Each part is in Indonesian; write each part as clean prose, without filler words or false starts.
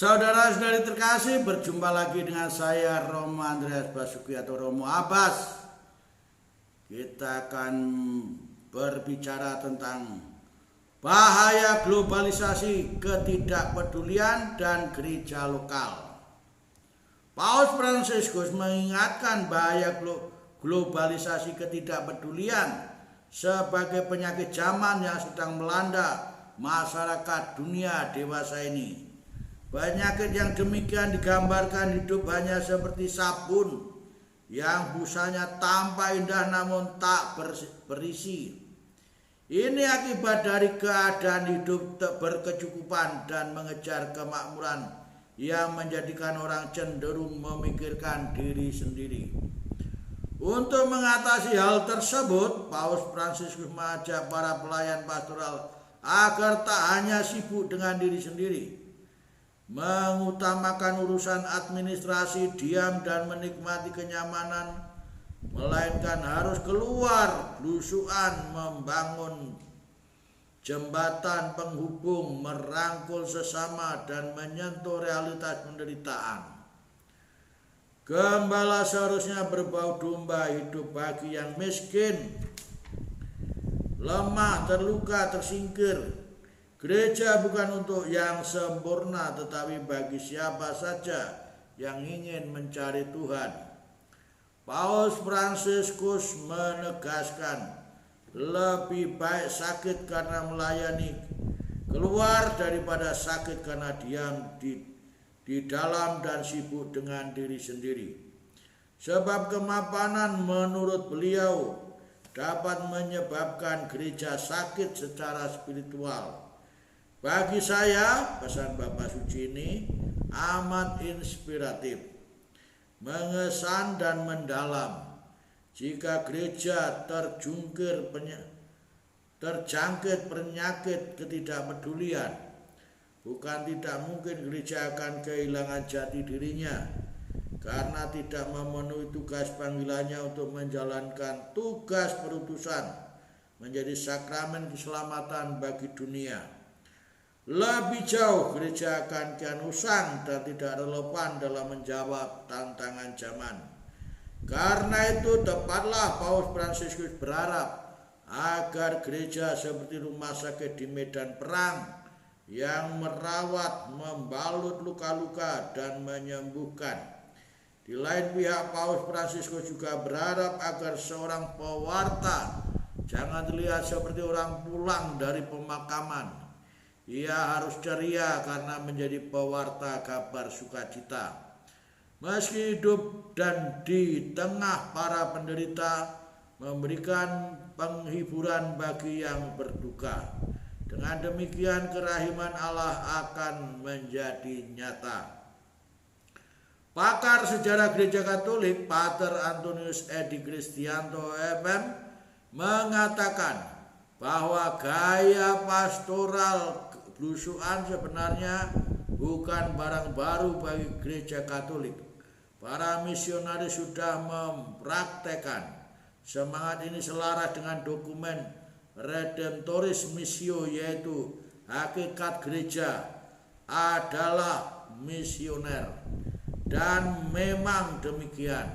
Saudara-saudari terkasih, berjumpa lagi dengan saya Romo Andreas Basuki atau Romo Abbas. Kita akan berbicara tentang bahaya globalisasi, ketidakpedulian, dan gereja lokal. Paus Fransiskus mengingatkan bahaya globalisasi, ketidakpedulian sebagai penyakit zaman yang sedang melanda masyarakat dunia dewasa ini. Penyakit yang demikian digambarkan hidup hanya seperti sabun yang busanya tampak indah namun tak berisi. Ini akibat dari keadaan hidup tak berkecukupan dan mengejar kemakmuran yang menjadikan orang cenderung memikirkan diri sendiri. Untuk mengatasi hal tersebut, Paus Fransiskus mengajak para pelayan pastoral agar tak hanya sibuk dengan diri sendiri, mengutamakan urusan administrasi, diam dan menikmati kenyamanan, melainkan harus keluar belusuan, membangun jembatan penghubung, merangkul sesama dan menyentuh realitas penderitaan. Gembala seharusnya berbau domba hidup bagi yang miskin, lemah, terluka, tersingkir. Gereja bukan untuk yang sempurna, tetapi bagi siapa saja yang ingin mencari Tuhan. Paus Fransiskus menegaskan, lebih baik sakit karena melayani keluar daripada sakit karena diam di dalam dan sibuk dengan diri sendiri. Sebab kemapanan menurut beliau dapat menyebabkan gereja sakit secara spiritual. Bagi saya, pesan Bapak Suci ini amat inspiratif, mengesan dan mendalam. Jika gereja terjangkit penyakit ketidakpedulian, bukan tidak mungkin gereja akan kehilangan jati dirinya karena tidak memenuhi tugas panggilannya untuk menjalankan tugas perutusan menjadi sakramen keselamatan bagi dunia. Lebih jauh, gereja akan kian usang dan tidak relevan dalam menjawab tantangan zaman. Karena itu tepatlah Paus Fransiskus berharap agar gereja seperti rumah sakit di medan perang yang merawat, membalut luka-luka dan menyembuhkan. Di lain pihak, Paus Fransiskus juga berharap agar seorang pewarta jangan terlihat seperti orang pulang dari pemakaman. Ia harus ceria karena menjadi pewarta kabar sukacita. Meski hidup dan di tengah para penderita, memberikan penghiburan bagi yang berduka. Dengan demikian kerahiman Allah akan menjadi nyata. Pakar sejarah Gereja Katolik Pater Antonius Edi Kristianto MM mengatakan bahwa gaya pastoral belusuan sebenarnya bukan barang baru bagi Gereja Katolik. Para misionaris sudah mempraktekkan semangat ini selaras dengan dokumen Redemptoris Missio, yaitu hakikat gereja adalah misioner. Dan memang demikian.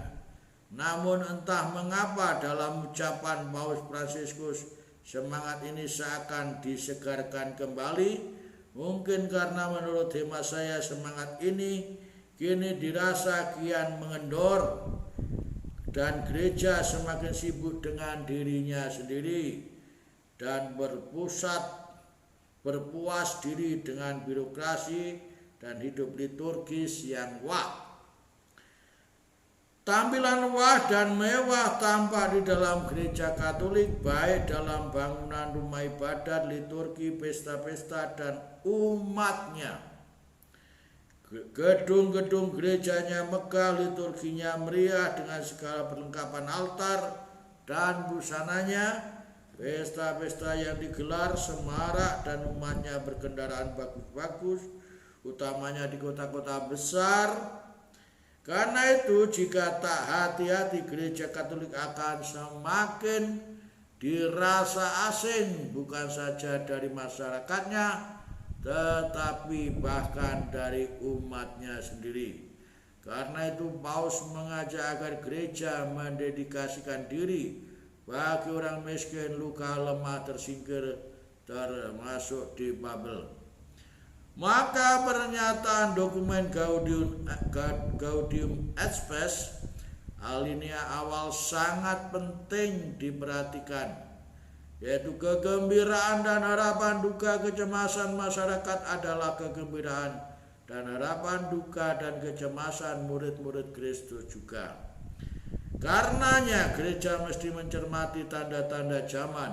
Namun entah mengapa dalam ucapan Paus Fransiskus semangat ini seakan disegarkan kembali. Mungkin karena menurut hemat saya semangat ini kini dirasa kian mengendor dan gereja semakin sibuk dengan dirinya sendiri dan berpuas diri dengan birokrasi dan hidup liturgis yang wah. Tampilan wah dan mewah tampak di dalam Gereja Katolik, baik dalam bangunan rumah ibadat, liturgi, pesta-pesta, dan umatnya. Gedung-gedung gerejanya megah, liturginya meriah dengan segala perlengkapan altar dan busananya. Pesta-pesta yang digelar semarak dan umatnya berkendaraan bagus-bagus, utamanya di kota-kota besar. Karena itu jika tak hati-hati, Gereja Katolik akan semakin dirasa asing bukan saja dari masyarakatnya tetapi bahkan dari umatnya sendiri. Karena itu Paulus mengajak agar gereja mendedikasikan diri bagi orang miskin, luka, lemah, tersingkir, termasuk di Babel. Maka pernyataan dokumen Gaudium et Spes alinea awal sangat penting diperhatikan, yaitu kegembiraan dan harapan duka kecemasan masyarakat adalah kegembiraan dan harapan duka dan kecemasan murid-murid Kristus juga. Karenanya gereja mesti mencermati tanda-tanda zaman.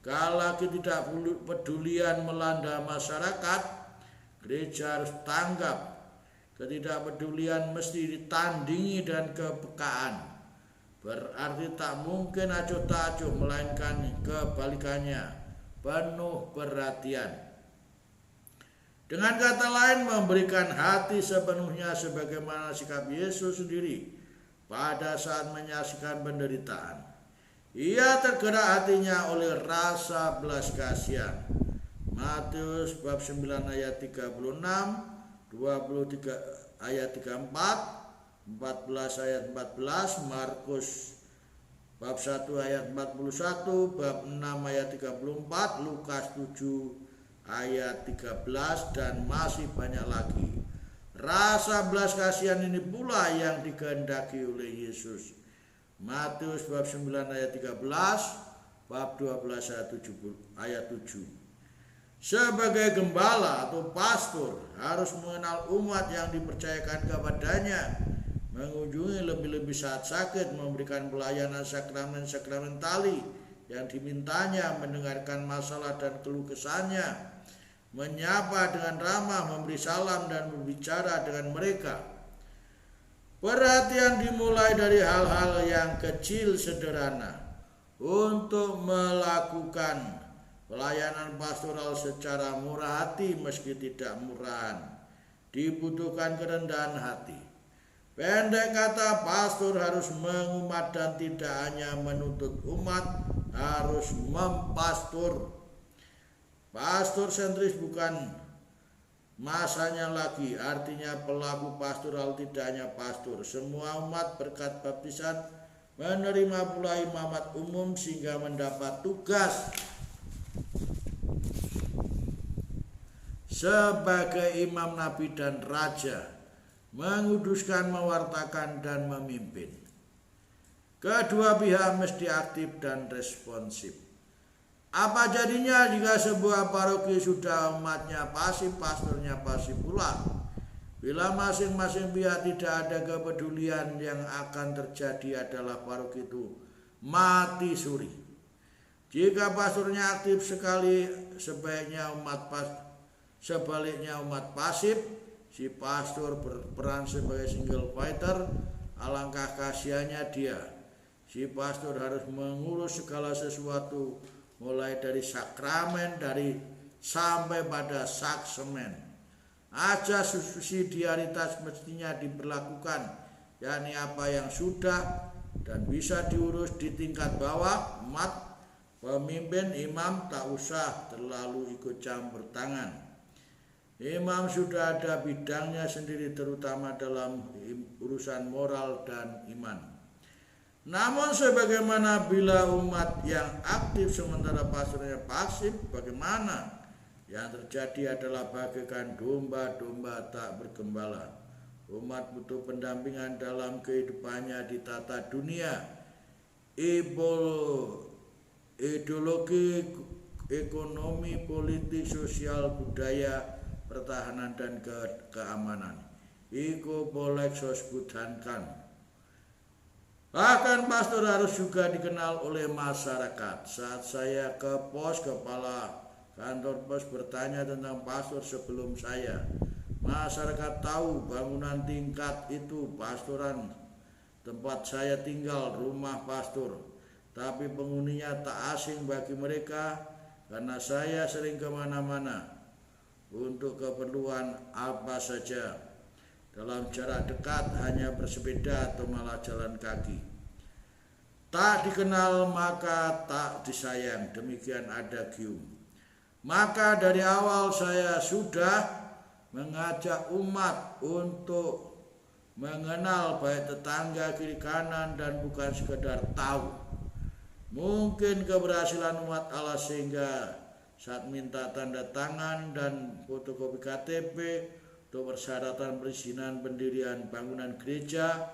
Kala ketidakpedulian melanda masyarakat, gereja harus tanggap. Ketidakpedulian mesti ditandingi dan kepekaan. Berarti tak mungkin acuh tak acuh, melainkan kebalikannya, penuh perhatian. Dengan kata lain, memberikan hati sepenuhnya sebagaimana sikap Yesus sendiri pada saat menyaksikan penderitaan. Ia tergerak hatinya oleh rasa belas kasihan. Matius bab 9 ayat 36, 23 ayat 34, 14 ayat 14, Markus bab 1 ayat 41, bab 6 ayat 34, Lukas 7 ayat 13, dan masih banyak lagi. Rasa belas kasihan ini pula yang dikehendaki oleh Yesus. Matius bab 9 ayat 13, bab 12 ayat 7. Sebagai gembala atau pastor harus mengenal umat yang dipercayakan kepadanya, mengunjungi lebih-lebih saat sakit, memberikan pelayanan sakramen-sakramen tali yang dimintanya, mendengarkan masalah dan keluh kesahnya, menyapa dengan ramah, memberi salam dan berbicara dengan mereka. Perhatian dimulai dari hal-hal yang kecil sederhana. Untuk melakukan pelayanan pastoral secara murah hati meski tidak murahan, dibutuhkan kerendahan hati. Pendek kata, pastor harus mengumat dan tidak hanya menuntut umat, harus mempastor. Pastor sentris bukan masanya lagi, artinya pelaku pastoral tidak hanya pastor. Semua umat berkat baptisan menerima pula imamat umum sehingga mendapat tugas sebagai imam, nabi, dan raja, menguduskan, mewartakan, dan memimpin. Kedua pihak mesti aktif dan responsif. Apa jadinya jika sebuah paroki sudah umatnya pasif, pastornya pasif pula? Bila masing-masing pihak tidak ada kepedulian, yang akan terjadi adalah paroki itu mati suri. Jika pastornya aktif sekali, sebaliknya umat pasif, si pastor berperan sebagai single fighter, alangkah kasihannya dia. Si pastor harus mengurus segala sesuatu, mulai dari sakramen sampai pada saksemen. Ajas subsidiaritas mestinya diberlakukan, yakni apa yang sudah dan bisa diurus di tingkat bawah, umat, pemimpin, imam tak usah terlalu ikut campur tangan. Imam sudah ada bidangnya sendiri, terutama dalam urusan moral dan iman. Namun sebagaimana bila umat yang aktif sementara pastornya pasif, bagaimana? Yang terjadi adalah bagaikan domba-domba tak bergembala. Umat butuh pendampingan dalam kehidupannya di tata dunia, ideologi, ekonomi, politik, sosial, budaya, pertahanan, dan keamanan. Iku boleh sosbudhankan. Bahkan pastor harus juga dikenal oleh masyarakat. Saat saya ke pos, kepala kantor pos bertanya tentang pastor sebelum saya. Masyarakat tahu bangunan tingkat itu pastoran tempat saya tinggal, rumah pastor. Tapi penghuninya tak asing bagi mereka karena saya sering kemana-mana untuk keperluan apa saja. Dalam jarak dekat, hanya bersepeda atau malah jalan kaki. Tak dikenal maka tak disayang, demikian adagium. Maka dari awal saya sudah mengajak umat untuk mengenal baik tetangga kiri kanan dan bukan sekedar tahu. Mungkin keberhasilan umat Allah sehingga saat minta tanda tangan dan fotokopi KTP untuk persyaratan perizinan pendirian bangunan gereja,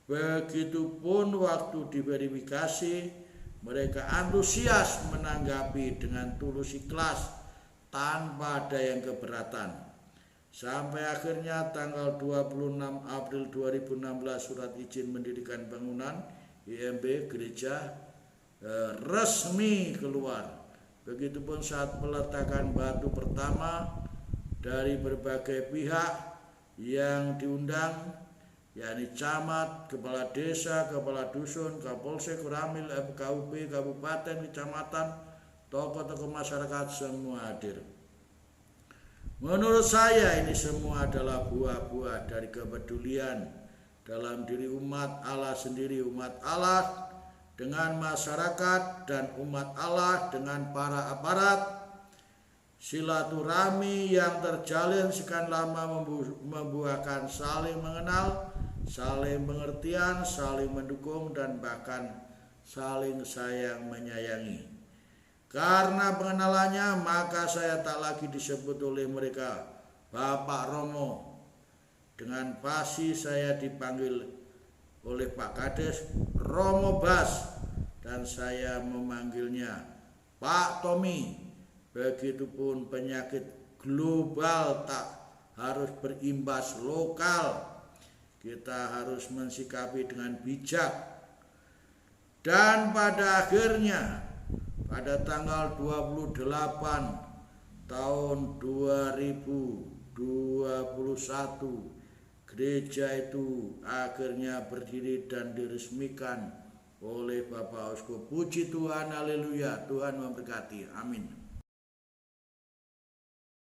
begitupun waktu diverifikasi mereka antusias menanggapi dengan tulus ikhlas tanpa ada yang keberatan. Sampai akhirnya tanggal 26 April 2016 surat izin mendirikan bangunan IMB gereja resmi keluar. Begitupun saat peletakan batu pertama dari berbagai pihak yang diundang, yakni camat, kepala desa, kepala dusun, kapolsek, ramil, FKUP, kabupaten, kecamatan, tokoh-tokoh masyarakat semua hadir. Menurut saya ini semua adalah buah-buah dari kepedulian dalam diri umat Allah sendiri, umat Allah dengan masyarakat dan umat Allah dengan para aparat. Silaturahmi yang terjalin sekian lama membuahkan saling mengenal, saling pengertian, saling mendukung, dan bahkan saling sayang menyayangi. Karena pengenalannya, maka saya tak lagi disebut oleh mereka Bapak Romo. Dengan pasti saya dipanggil oleh Pak Kades Romo Bas, dan saya memanggilnya Pak Tommy. Begitupun penyakit global tak harus berimbas lokal. Kita harus mensikapi dengan bijak. Dan pada akhirnya pada tanggal 28 tahun 2021 gereja itu akhirnya berdiri dan diresmikan oleh Bapak Uskup. Puji Tuhan, haleluya. Tuhan memberkati. Amin.